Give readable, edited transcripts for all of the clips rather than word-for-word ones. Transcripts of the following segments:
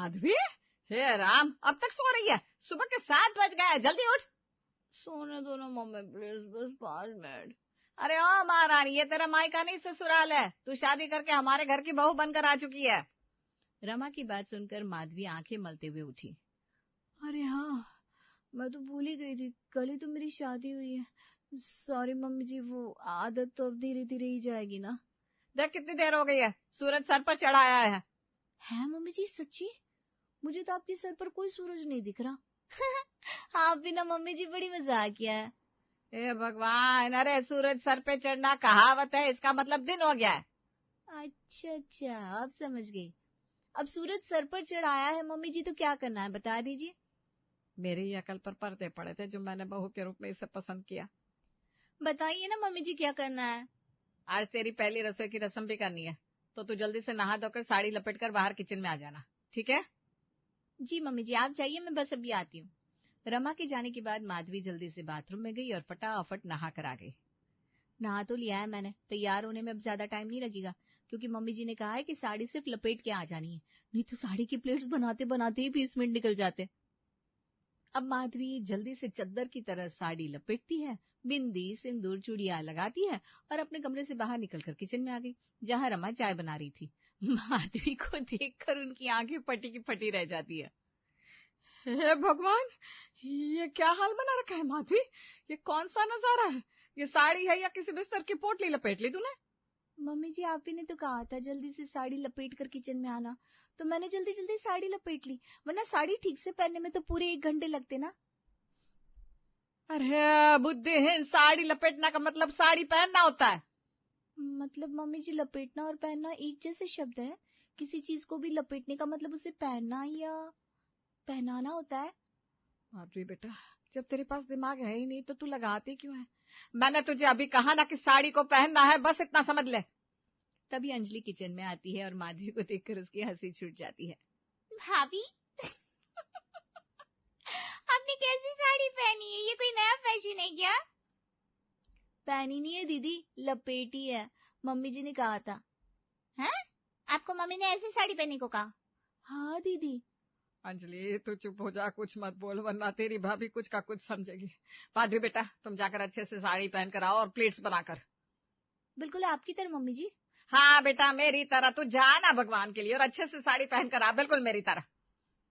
माधवी, हे राम, अब तक सो रही है? सुबह के 7 बज गए, जल्दी उठ। सोने दो ना मम्मी प्लीज, बस 5 मिनट। अरे ओ महारानी, ये तेरा मायका नहीं ससुराल है, तू शादी करके हमारे घर की बहू बनकर आ चुकी है। रमा की बात सुनकर माधवी आंखें मलते हुए उठी। अरे हाँ, मैं तो भूल ही गई थी, कल ही तो मेरी शादी हुई है। सॉरी मम्मी जी, वो आदत तो अब धीरे धीरे ही जाएगी ना। देख कितनी देर हो गई है, सूरज सर पर चढ़ा आया है। है मम्मी जी सच्ची? मुझे तो आपके सर पर कोई सूरज नहीं दिख रहा। आप भी ना मम्मी जी बड़ी मजाकिया है। हे भगवान, अरे सूरज सर पे चढ़ना कहावत है, इसका मतलब दिन हो गया है। अच्छा, अब समझ गई। अब सूरज सर पर चढ़ाया है मम्मी जी, तो क्या करना है बता दीजिए। मेरी ही अकल पर पर्दे पड़े थे जो मैंने बहू के रूप में इसे पसंद किया। बताइए ना मम्मी जी क्या करना है। आज तेरी पहली रसोई की रस्म भी करनी है, तो तू जल्दी से नहा धोकर साड़ी लपेट कर बाहर किचन में आ जाना, ठीक है? जी मम्मी जी, आप जाइए, मैं बस अभी आती हूँ। रमा के जाने के बाद माधवी जल्दी से बाथरूम में गई और फटाफट नहा कर आ गई। नहा तो लिया है मैंने, तैयार होने में अब ज्यादा टाइम नहीं लगेगा, क्योंकि मम्मी जी ने कहा है कि साड़ी सिर्फ लपेट के आ जानी है, नहीं तो साड़ी की प्लेट्स बनाते बनाते ही 20 मिनट निकल जाते। अब माधवी जल्दी से चद्दर की तरह साड़ी लपेटती है, बिंदी सिंदूर चूड़ियां लगाती है और अपने कमरे से बाहर निकलकर किचन में आ गई, जहां रमा चाय बना रही थी। माधवी को देखकर उनकी आंखें फटी की फटी रह जाती है। हे भगवान, ये क्या हाल बना रखा है माधवी, ये कौन सा नजारा है? ये साड़ी है या किसी बिस्तर की पोटली लपेट ली तूने? मम्मी जी, आप ही ने तो कहा था जल्दी से साड़ी लपेट कर किचन में आना, तो मैंने जल्दी जल्दी साड़ी लपेट ली, वरना साड़ी ठीक से पहनने में तो पूरे 1 घंटे लगते ना। अरे बुद्धिहीन, साड़ी लपेटना का मतलब साड़ी पहनना होता है। मतलब मम्मी जी, लपेटना और पहनना एक जैसे शब्द है? किसी चीज को भी लपेटने का मतलब उसे पहनना या पहनाना होता है। माधवी बेटा, जब तेरे पास दिमाग है ही नहीं तो तू लगाती क्यों है? मैंने तुझे अभी कहा ना कि साड़ी को पहनना है, बस इतना समझ ले। तभी अंजलि किचन में आती है और माधवी को देखकर उसकी हंसी छूट जाती है। भाभी, आपने कैसी साड़ी पहनी है? ये कोई नया फैशन है क्या? पहनी नहीं है दीदी, लपेटी है, मम्मी जी ने कहा था। हैं? आपको मम्मी ने ऐसी साड़ी पहनने को कहा? हाँ दीदी। अंजलि तू चुप हो जा, कुछ मत बोल, वरना तेरी भाभी कुछ का कुछ समझेगी। माधवी बेटा, तुम जाकर अच्छे से साड़ी पहन कर आओ और प्लेट्स बनाकर। बिल्कुल आपकी तरह मम्मी जी। हाँ बेटा, मेरी तरह तू जाना भगवान के लिए और अच्छे से साड़ी पहन कर आ, बिल्कुल मेरी तरह।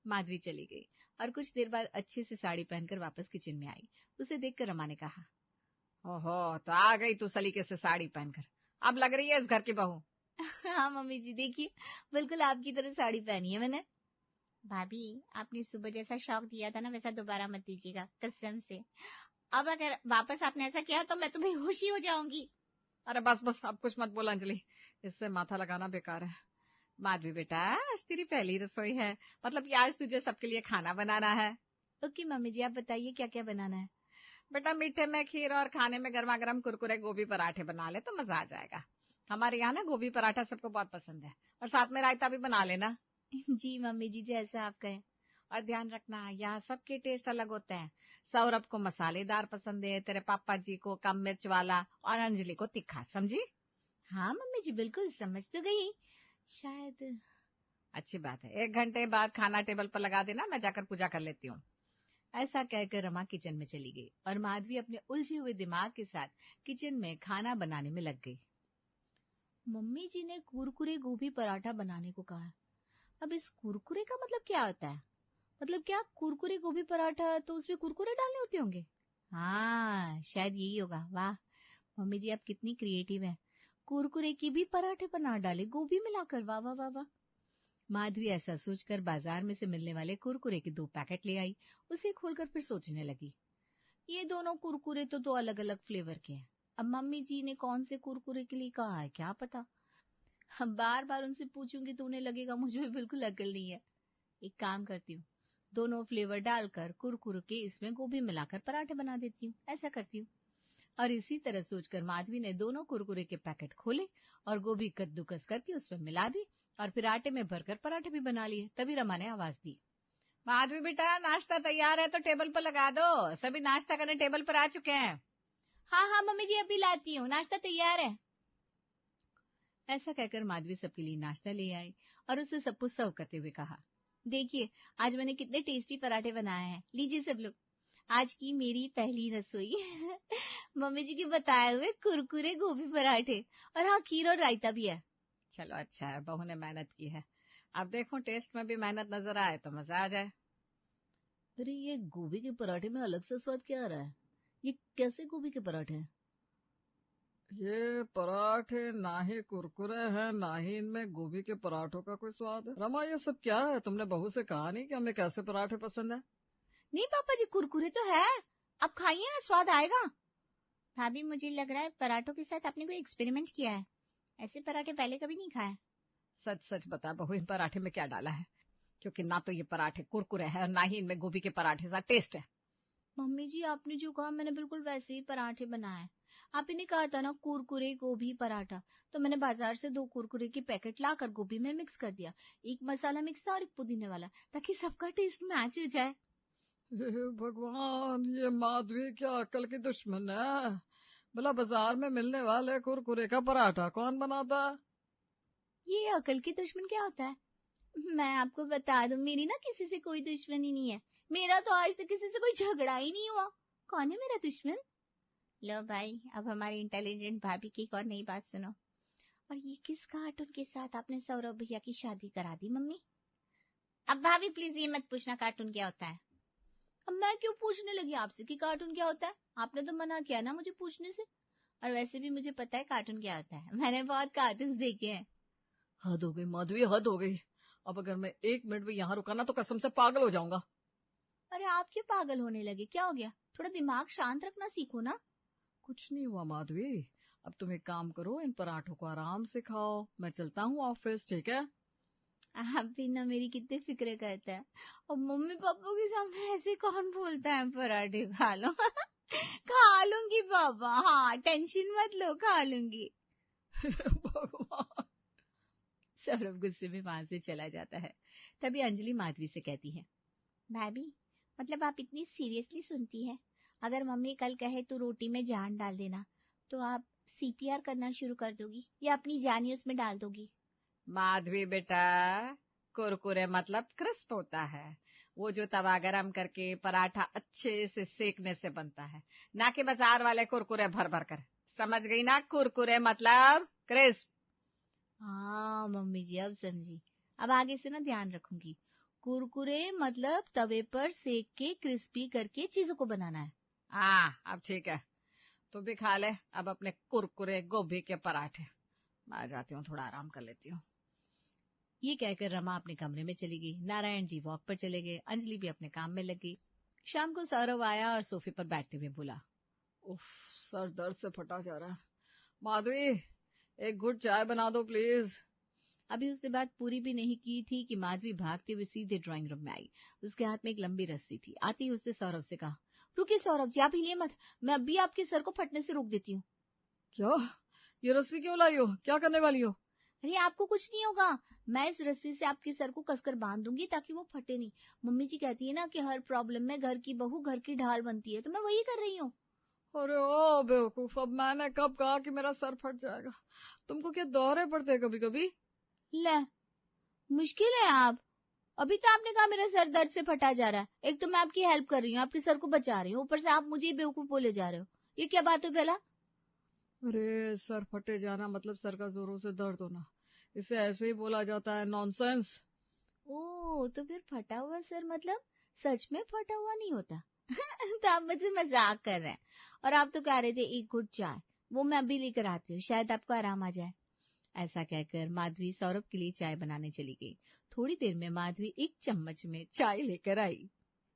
माधवी चली गई और कुछ देर बाद अच्छे से साड़ी पहनकर वापस किचन में आई। उसे देखकर रमा ने कहा, ओहो, तो आ गई तू सलीके से साड़ी पहनकर, अब लग रही है इस घर की बहू। हाँ मम्मी जी, देखिए बिल्कुल आपकी तरह साड़ी पहनी है मैंने। भाभी, आपने सुबह जैसा शौक दिया था ना, वैसा दोबारा मत दीजिएगा, कसम से। अब अगर वापस आपने ऐसा किया तो मैं तो बेहोश ही हो जाऊंगी। अरे बस बस, अब कुछ मत बोल अंजलि, इससे माथा लगाना बेकार है। माधवी बेटा, आज तेरी पहली रसोई है, मतलब कि आज तुझे सबके लिए खाना बनाना है। ओके मम्मी जी, आप बताइए क्या क्या बनाना है। बेटा, मीठे में खीर और खाने में गर्मा गर्म कुरकुरे गोभी पराठे बना ले तो मजा आ जाएगा। हमारे यहाँ ना गोभी पराठा सबको बहुत पसंद है, और साथ में रायता भी बना लेना। जी मम्मी जी, जैसा आप कहें। और ध्यान रखना, यहाँ सबके टेस्ट अलग होते हैं। सौरभ को मसालेदार पसंद है, तेरे पापा जी को कम मिर्च वाला, और अंजलि को तीखा, समझी? हाँ मम्मी जी, बिल्कुल समझ तो गई, शायद। अच्छी बात है, 1 घंटे बाद खाना टेबल पर लगा देना, मैं जाकर पूजा कर लेती हूँ। ऐसा कहकर रमा किचन में चली गई और माधवी अपने उलझे हुए दिमाग के साथ किचन में खाना बनाने में लग गई। मम्मी जी ने कुरकुरे गोभी पराठा बनाने को कहा है। अब इस कुरकुरे का मतलब क्या होता है? मतलब क्या कुरकुरे गोभी पराठा, तो उसमें कुरकुरे डालने होते होंगे? हाँ, शायद यही होगा। वाह मम्मी जी, आप कितनी क्रिएटिव हैं। कुरकुरे की भी पराठे बना डाले गोभी मिलाकर, वाह वाह वाह वाह। माधवी ऐसा सोचकर बाजार में से मिलने वाले कुरकुरे के 2 पैकेट ले आई। उसे खोलकर फिर सोचने लगी, ये दोनों कुरकुरे तो 2 अलग अलग फ्लेवर के हैं। अब मम्मी जी ने कौन से कुरकुरे के लिए कहा है, क्या पता। हम बार बार उनसे पूछूंगी तो उन्हें लगेगा मुझे भी बिल्कुल अकल नहीं है। एक काम करती हूँ, दोनों फ्लेवर डालकर कुरकुरे के इसमें गोभी मिलाकर पराठे बना देती हूँ, ऐसा करती हूँ। और इसी तरह सोचकर माधवी ने दोनों कुरकुरे के पैकेट खोले और गोभी कद्दूकस करके उसमें मिला दी और फिर आटे में भरकर पराठे भी बना लिए। तभी रमा ने आवाज दी, माधवी बेटा, नाश्ता तैयार है तो टेबल पर लगा दो, सभी नाश्ता करने टेबल पर आ चुके हैं। हाँ हाँ मम्मी जी, अभी लाती हूँ, नाश्ता तैयार है। ऐसा कहकर माधवी सबके लिए नाश्ता ले आई और उसे सबको सर्व करते हुए कहा, देखिए आज मैंने कितने टेस्टी पराठे बनाए हैं। लीजिए सब लोग, आज की मेरी पहली रसोई मम्मी जी के बताए हुए कुरकुरे गोभी पराठे, और हाँ खीर और रायता भी है। चलो अच्छा है, बहू ने मेहनत की है। अब देखो टेस्ट में भी मेहनत नजर आए तो मजा आ जाए। अरे ये गोभी के पराठे में अलग सा स्वाद क्या आ रहा है? ये कैसे गोभी के पराठे हैं? ये पराठे ना ही कुरकुरे हैं, ना ही इनमें गोभी के पराठों का कोई स्वाद है। रमा ये सब क्या है? तुमने बहू से कहा नहीं कि हमें कैसे पराठे पसंद है? नहीं पापा जी, कुरकुरे तो है, आप खाइए ना, स्वाद आएगा। भाभी मुझे लग रहा है पराठों के साथ आपने कोई एक्सपेरिमेंट किया है, ऐसे पराठे पहले कभी नहीं खाए। सच सच बता बहू, इन पराठे में क्या डाला है? क्योंकि ना तो ये पराठे कुरकुरे हैं और ना ही इनमें गोभी के पराठे सा टेस्ट है। मम्मी जी आपने जो कहा मैंने बिल्कुल वैसे ही पराठे बनाए। आप इन्हें कहा था ना कुरकुरे गोभी पराठा, तो मैंने बाजार से 2 कुरकुरे के पैकेट लाकर गोभी में मिक्स कर दिया। एक मसाला मिक्स था और एक पुदीने वाला, ताकि सबका टेस्ट मैच हो जाए। हे भगवान, ये माधवी क्या अक्ल की दुश्मन है। भला बाजार में मिलने वाले कुरकुरे का पराठा कौन बनाता? ये अकल की दुश्मन क्या होता है? मैं आपको बता दूं, मेरी ना किसी से कोई दुश्मनी नहीं है। मेरा तो आज तक किसी से कोई झगड़ा ही नहीं हुआ। कौन है मेरा दुश्मन? लो भाई, अब हमारी इंटेलिजेंट भाभी की एक और नई बात सुनो। और ये किस कार्टून के साथ आपने सौरभ भैया की शादी करा दी मम्मी? अब भाभी प्लीज ये मत पूछना कार्टून क्या होता है। अब मैं क्यों पूछने लगी आपसे कि कार्टून क्या होता है? आपने तो मना किया ना मुझे पूछने से। और वैसे भी मुझे पता है कार्टून क्या होता है, मैंने बहुत कार्टून देखे हैं। हद हो गई माधवी, हद हो गई। अब अगर मैं 1 मिनट भी यहाँ रुका ना तो कसम से पागल हो जाऊंगा। अरे आप क्यों पागल होने लगे, क्या हो गया? थोड़ा दिमाग शांत रखना सीखो ना। कुछ नहीं हुआ माधवी। अब तुम एक काम करो, इन पराठों को आराम से खाओ, मैं चलता हूँ ऑफिस, ठीक है? आप भी ना मेरी कितनी फिक्र करता है। और मम्मी पापा के सामने ऐसे कौन बोलता है पराठे खा लो खा लूंगी पापा, हाँ टेंशन मत लो, खा लूंगी। भगवान। सौरभ गुस्से में वहां से चला जाता है। तभी अंजलि माधवी से कहती है, भाभी मतलब आप इतनी सीरियसली सुनती है? अगर मम्मी कल कहे तू रोटी में जान डाल देना, तो आप सीपीआर करना शुरू कर दोगी या अपनी जान ही उसमें डाल दोगी? माधवी बेटा, कुरकुरे मतलब क्रिस्प होता है, वो जो तवा गरम करके पराठा अच्छे से सेकने से बनता है, ना कि बाजार वाले कुरकुरे भर भर कर। समझ गई ना? कुरकुरे मतलब क्रिस्प। हाँ मम्मी जी अब समझी, अब आगे से ना ध्यान रखूंगी। कुरकुरे मतलब तवे पर सेक के क्रिस्पी करके चीजों को बनाना है। हाँ अब ठीक है, तू भी खा ले अब अपने कुरकुरे गोभी के पराठे। मैं आ जाती हूँ, थोड़ा आराम कर लेती हूँ। ये कहकर रमा अपने कमरे में चली गई। नारायण जी वॉक पर चले गए। अंजलि भी अपने काम में लग गई। शाम को सौरभ आया और सोफे पर बैठते हुए बोला, उफ, सर दर्द से फटा जा रहा है। माधवी, एक घुट चाय बना दो प्लीज। अभी उसने बात पूरी भी नहीं की थी कि माधवी भागते हुए सीधे ड्राइंग रूम में आई। उसके हाथ में एक लंबी रस्सी थी। आते ही उसने सौरभ से कहा, रुकिए सौरभ जी, आप हिलिए मत, मैं अभी आपके सर को फटने से रोक देती हूँ। क्या? ये रस्सी क्यों लाई हो? क्या करने वाली हो? अरे आपको कुछ नहीं होगा, मैं इस रस्सी से आपके सर को कसकर बांध दूंगी ताकि वो फटे नहीं। मम्मी जी कहती है ना कि हर प्रॉब्लम में घर की बहू घर की ढाल बनती है, तो मैं वही कर रही हूँ। अरे ओ बेवकूफ, अब मैंने कब कहा कि मेरा सर फट जाएगा? तुमको क्या दौरे पड़ते हैं कभी कभी? ले, मुश्किल है आप। अभी तो आपने कहा मेरा सर दर्द से फटा जा रहा है, एक तो मैं आपकी हेल्प कर रही हूँ, आपके सर को बचा रही हूँ, ऊपर से आप मुझे बेवकूफ बोले जा रहे हो। ये क्या बात हुई भला? अरे सर फटे जाना मतलब सर का जोरों से दर्द होना, इसे ऐसे ही बोला जाता है, नॉनसेंस। ओ तो फिर फटा हुआ सर मतलब सच में फटा हुआ नहीं होता तो आप मुझसे मजाक कर रहे हैं। और आप तो कह रहे थे एक घुट चाय, वो मैं अभी लेकर आती हूँ, शायद आपको आराम आ जाए। ऐसा कहकर माधवी सौरभ के लिए चाय बनाने चली गई। थोड़ी देर में माधवी एक चम्मच में चाय लेकर आई।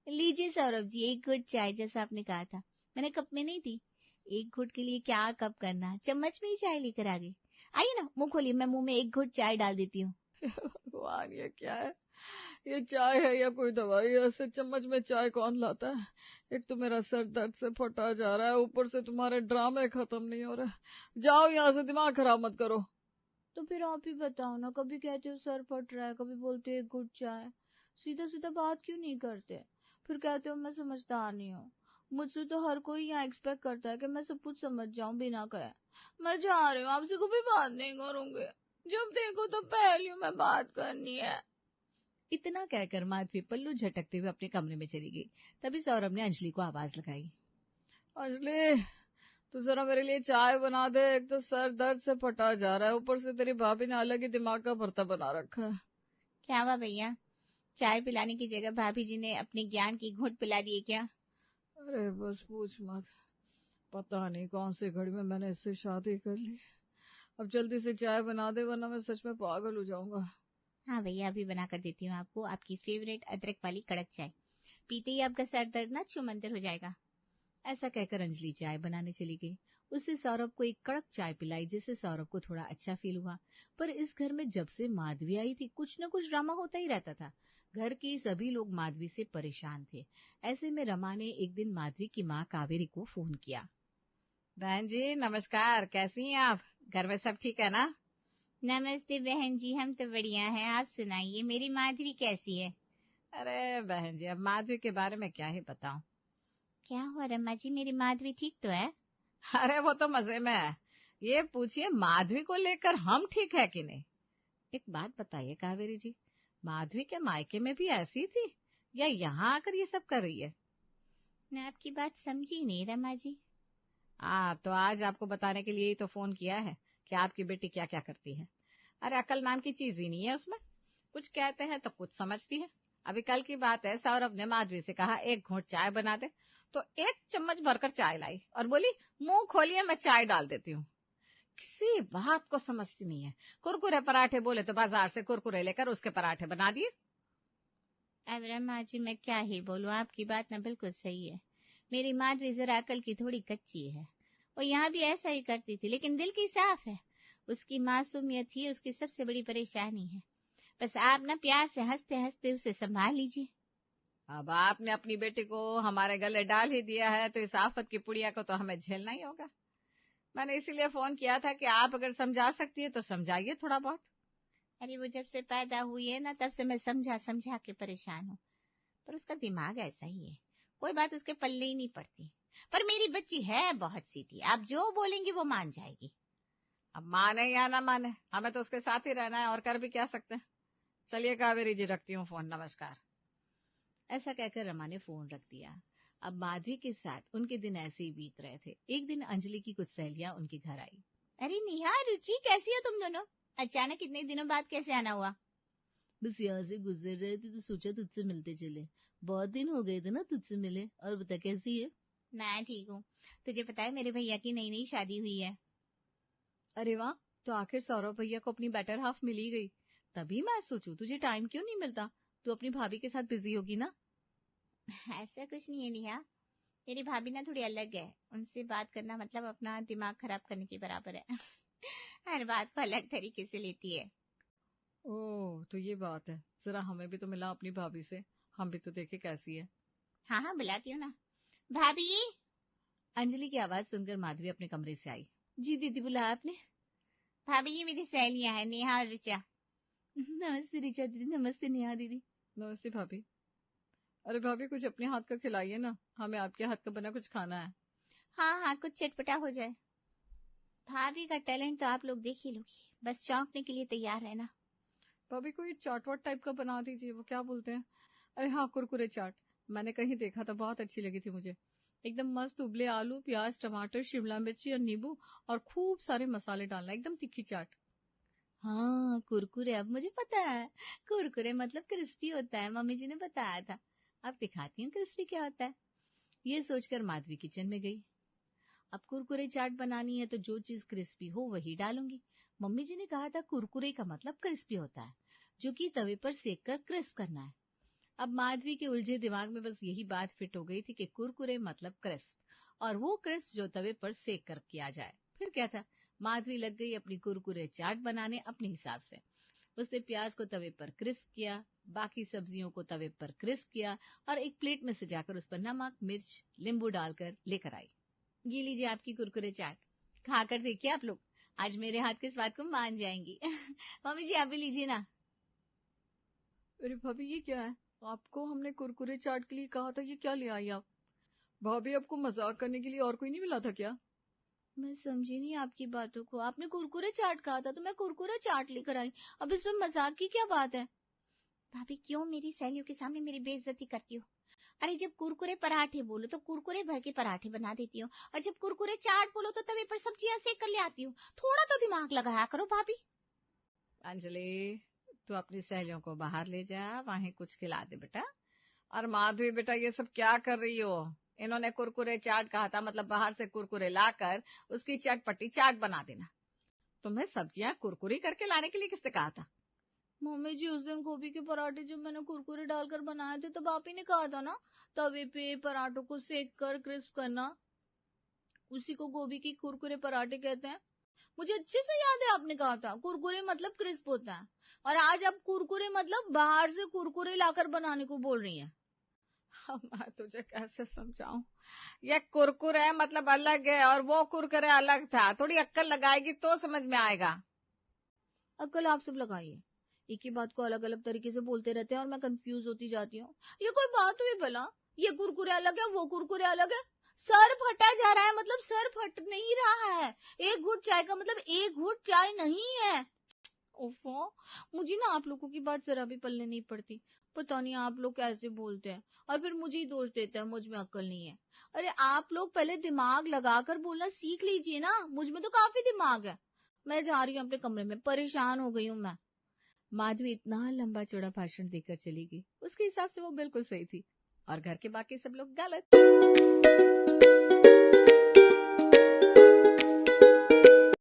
लीजिए सौरभ जी, एक घुट चाय, जैसा आपने कहा था। मैंने कप में नहीं दी, एक घुट के लिए क्या कप करना, चम्मच में ही चाय लेकर आ गई। आइए ना, मुंह खोलिए, मैं मुंह में एक घुट चाय डाल देती हूँ। भगवान, ये क्या है? ये चाय है या कोई दवाई? ऐसे चम्मच में चाय कौन लाता है? एक तो मेरा सर दर्द से फटा जा रहा है, ऊपर से तुम्हारे ड्रामे खत्म नहीं हो रहे। जाओ यहाँ से, दिमाग खराब मत करो। तो फिर आप ही बताओ ना, कभी कहते हो सर फट रहा है, कभी बोलते हो एक घुट चाय, सीधा सीधा बात क्यों नहीं करते? फिर कहते हो मैं समझदार नहीं हूँ। मुझसे तो हर कोई यहाँ एक्सपेक्ट करता है कि मैं सब कुछ समझ जाऊं बिना कहे। मैं जा रही हूँ, आपसे कभी बात नहीं करूंगी। जब देखो तो पहेलियों में बात करनी है। इतना कहकर माधवी पल्लू झटकते हुए अपने कमरे में चली गई। तभी सौरभ ने अंजलि को आवाज लगाई। अंजलि, तू जरा मेरे लिए चाय बना दे। एक तो सर दर्द से फटा जा रहा है, ऊपर से तेरी भाभी ने अलग ही दिमाग का भरता बना रखा है। क्या हुआ भैया, चाय पिलाने की जगह भाभी जी ने अपने ज्ञान की घूंट पिला दिए क्या? अरे बस पूछ मत, पता नहीं कौन सी घड़ी में मैंने इससे शादी कर ली। अब जल्दी से चाय बना दे वरना मैं सच में पागल हो जाऊंगा। हाँ भैया, अभी बना कर देती हूँ आपको, आपकी फेवरेट अदरक वाली कड़क चाय। पीते ही आपका सर दर्द ना छूमंतर हो जाएगा। ऐसा कहकर अंजलि चाय बनाने चली गई। उससे सौरभ को एक कड़क चाय पिलाई, जिससे सौरभ को थोड़ा अच्छा फील हुआ। पर इस घर में जब से माधवी आई थी, कुछ न कुछ ड्रामा होता ही रहता था। घर के सभी लोग माधवी से परेशान थे। ऐसे में रमा ने एक दिन माधवी की माँ कावेरी को फोन किया। बहन जी नमस्कार, कैसी हैं आप? घर में सब ठीक है ना? नमस्ते बहन जी, हम तो बढ़िया हैं। आप सुनाइए, मेरी माधवी कैसी है? अरे बहन जी, अब माधवी के बारे में क्या ही बताऊं। क्या हुआ रमा जी, मेरी माधवी ठीक तो है? अरे वो तो मजे में है। ये पूछिए माधवी को लेकर हम ठीक है कि नहीं। एक बात बताइए कावेरी जी, माधवी क्या मायके में भी ऐसी थी या यहाँ आकर ये सब कर रही है? मैं आपकी बात समझी नहीं रमा जी। तो आज आपको बताने के लिए ही तो फोन किया है कि आपकी बेटी क्या क्या करती है। अरे अकल नाम की चीज ही नहीं है उसमें, कुछ कहते हैं तो कुछ समझती है। अभी कल की बात है, सौरभ ने माधवी से कहा एक घूंट चाय बना दे, तो 1 चम्मच भरकर चाय लाई और बोली मुंह खोलिए मैं चाय डाल देती हूँ। किसी बात को समझती नहीं है। कुरकुरे पराठे बोले तो बाजार से कुरकुरे लेकर उसके पराठे बना दिए। अब रमा जी मैं क्या ही बोलूं, आपकी बात ना बिल्कुल सही है। मेरी माधवी जरा अकल की थोड़ी कच्ची है। वो यहाँ भी ऐसा ही करती थी, लेकिन दिल की साफ है। उसकी मासूमियत ही उसकी सबसे बड़ी परेशानी है। बस आप ना प्यार से हंसते हंसते उसे संभाल लीजिए। अब आपने अपनी बेटी को हमारे गले डाल ही दिया है तो इस आफत की पुड़िया को तो हमें झेलना ही होगा। मैंने इसीलिए फोन किया था कि आप अगर समझा सकती है तो समझाइए थोड़ा बहुत। अरे वो जब से पैदा हुई है ना, तब से मैं समझा समझा के परेशान हूँ, पर उसका दिमाग ऐसा ही है, कोई बात उसके पल्ले ही नहीं पड़ती। पर मेरी बच्ची है बहुत सीधी, आप जो बोलेंगी वो मान जाएगी। अब माने या ना माने, हमें तो उसके साथ ही रहना है और कर भी क्या सकते हैं। चलिए कावेरी जी, रखती हूँ फोन, नमस्कार। ऐसा कहकर रमा ने फोन रख दिया। अब माधवी के साथ उनके दिन ऐसे ही बीत रहे थे। एक दिन अंजलि की कुछ सहेलियां उनके घर आई। अरे नेहा, रुचि, कैसी हो तुम दोनों? अचानक इतने दिनों बाद कैसे आना हुआ? बस यहाँ से गुजर रहे थे तो सोचा तुझसे मिलते चले। बहुत दिन हो गए थे ना तुझसे मिले। और बता कैसी है? मैं ठीक हूँ। तुझे पता है मेरे भैया की नई नई शादी हुई है। अरे वाह, तो आखिर सौरभ भैया को अपनी बेटर हाफ मिल ही गई। तभी मैं सोचूं तुझे टाइम क्यों नहीं मिलता, तू अपनी भाभी के साथ बिजी होगी ना। ऐसा कुछ नहीं है नेहा, मेरी भाभी ना थोड़ी अलग है। उनसे बात करना मतलब अपना दिमाग खराब करने के बराबर है। हर बात को अलग तरीके से लेती है। ओह तो ये बात है, जरा हमें भी तो मिला अपनी भाभी से, हम भी तो देखे कैसी है। हाँ हाँ, बुलाती हूँ ना। भाभी। अंजलि की आवाज सुनकर माधवी अपने कमरे से आई। जी दीदी, बुलाया आपने? भाभी ये मेरी सहेलियां हैं, नेहा और ऋचा। नमस्ते ऋचा दीदी। नमस्ते नेहा दीदी। नमस्ते भाभी। अरे भाभी कुछ अपने हाथ का खिलाइए ना, हमें आपके हाथ का बना कुछ खाना है। हाँ हाँ, कुछ चटपटा हो जाए। भाभी का टैलेंट तो आप लोग देख ही लोगी, बस चौंकने के लिए तैयार रहना। भाभी कोई चाट वाट टाइप का बना दीजिए, वो क्या बोलते हैं। अरे हाँ, कुरकुरे चाट। मैंने कहीं देखा था, बहुत अच्छी लगी थी मुझे। एकदम मस्त उबले आलू, प्याज, टमाटर, शिमला मिर्ची और नींबू और खूब सारे मसाले डालना, एकदम तीखी चाट। हाँ कुरकुरे, अब मुझे पता है। कुरकुरे मतलब क्रिस्पी होता है, मम्मी जी ने बताया था। अब दिखाती हूँ क्रिस्पी क्या होता है। ये सोचकर माधवी किचन में गई। अब कुरकुरे चाट बनानी है तो जो चीज क्रिस्पी हो वही डालूंगी। मम्मी जी ने कहा था कुरकुरे का मतलब क्रिस्पी होता है, जो कि तवे पर सेक कर क्रिस्प करना है। अब माधवी के उलझे दिमाग में बस यही बात फिट हो गई थी कि कुरकुरे मतलब क्रिस्प, और वो क्रिस्प जो तवे पर सेक कर किया जाए। फिर क्या था, माधवी लग गई अपनी कुरकुरे चाट बनाने अपने हिसाब से। उसने प्याज को तवे पर क्रिस्प किया, बाकी सब्जियों को तवे पर क्रिस्प किया और एक प्लेट में सजाकर उस पर नमक, मिर्च, नींबू डालकर लेकर आई। ये लीजिए आपकी कुरकुरे चाट, खाकर देखिए आप लोग, आज मेरे हाथ के स्वाद को मान जाएंगी। मम्मी जी आप भी लीजिए ना। अरे भाभी ये क्या है, आपको हमने कुरकुरे चाट के लिए कहा था, ये क्या ले आई आप? भाभी आपको मजाक करने के लिए और कोई नहीं मिला था क्या? मैं समझी नहीं आपकी बातों को। आपने कुरकुरे चाट कहा था तो मैं कुरकुरे चाट लेकर आई। अब इसमें मजाक की क्या बात है? भाभी क्यों मेरी सहेलियों के सामने मेरी बेइज्जती करती हो? अरे जब कुरकुरे पराठे बोलो तो कुरकुरे भर के पराठे बना देती हो, और जब कुरकुरे चाट बोलो तो तवे पर सब्जियां सेक कर ले आती हो। थोड़ा तो दिमाग लगाया करो भाभी। अंजलि, तू अपनी सहेलियों को बाहर ले जा, वहीं कुछ खिला दे बेटा। और माधवी बेटा, ये सब क्या कर रही हो? इन्होंने कुरकुरे चाट कहा था, मतलब बाहर से कुरकुरे लाकर उसकी चटपटी चाट बना देना। तुम्हें सब्जियां कुरकुरी करके लाने के लिए किसने कहा था? मम्मी जी, उस दिन गोभी के पराठे जब मैंने कुरकुरे डालकर बनाए थे तब आप ही ने कहा था ना, तवे पे पराठों को सेक कर क्रिस्प करना, उसी को गोभी की कुरकुरे पराठे कहते हैं। मुझे अच्छे से याद है आपने कहा था कुरकुरे मतलब क्रिस्प होता है, और आज आप कुरकुरे मतलब बाहर से कुरकुरे लाकर बनाने को बोल रही हैं। अब मैं तुझे कैसे समझाऊं? ये कुरकुरे मतलब अलग है और वो कुरकुरे अलग था। थोड़ी अक्ल लगाएगी तो समझ में आएगा। अक्ल आप सब लगाइए, एक ही बात को अलग अलग तरीके से बोलते रहते हैं और मैं कंफ्यूज होती जाती हूँ। ये कोई बात हुई भला? ये कुरकुरे अलग है, वो कुरकुरे अलग है। सर फटा जा रहा है मतलब सर फट नहीं रहा है। एक घूंट चाय का मतलब एक घूंट चाय नहीं है। ओफो, मुझे ना आप लोगों की बात जरा भी पल्ले नहीं पड़ती। पता नहीं आप लोग कैसे बोलते हैं और फिर मुझे ही दोष देते हैं, मुझ में अक्ल नहीं है। अरे आप लोग पहले दिमाग लगाकर बोलना सीख लीजिए ना, मुझ में तो काफी दिमाग है। मैं जा रही हूँ अपने कमरे में, परेशान हो गई हूँ मैं। माधवी इतना लंबा चौड़ा भाषण देकर चली गई। उसके हिसाब से वो बिल्कुल सही थी और घर के बाकी सब लोग गलत।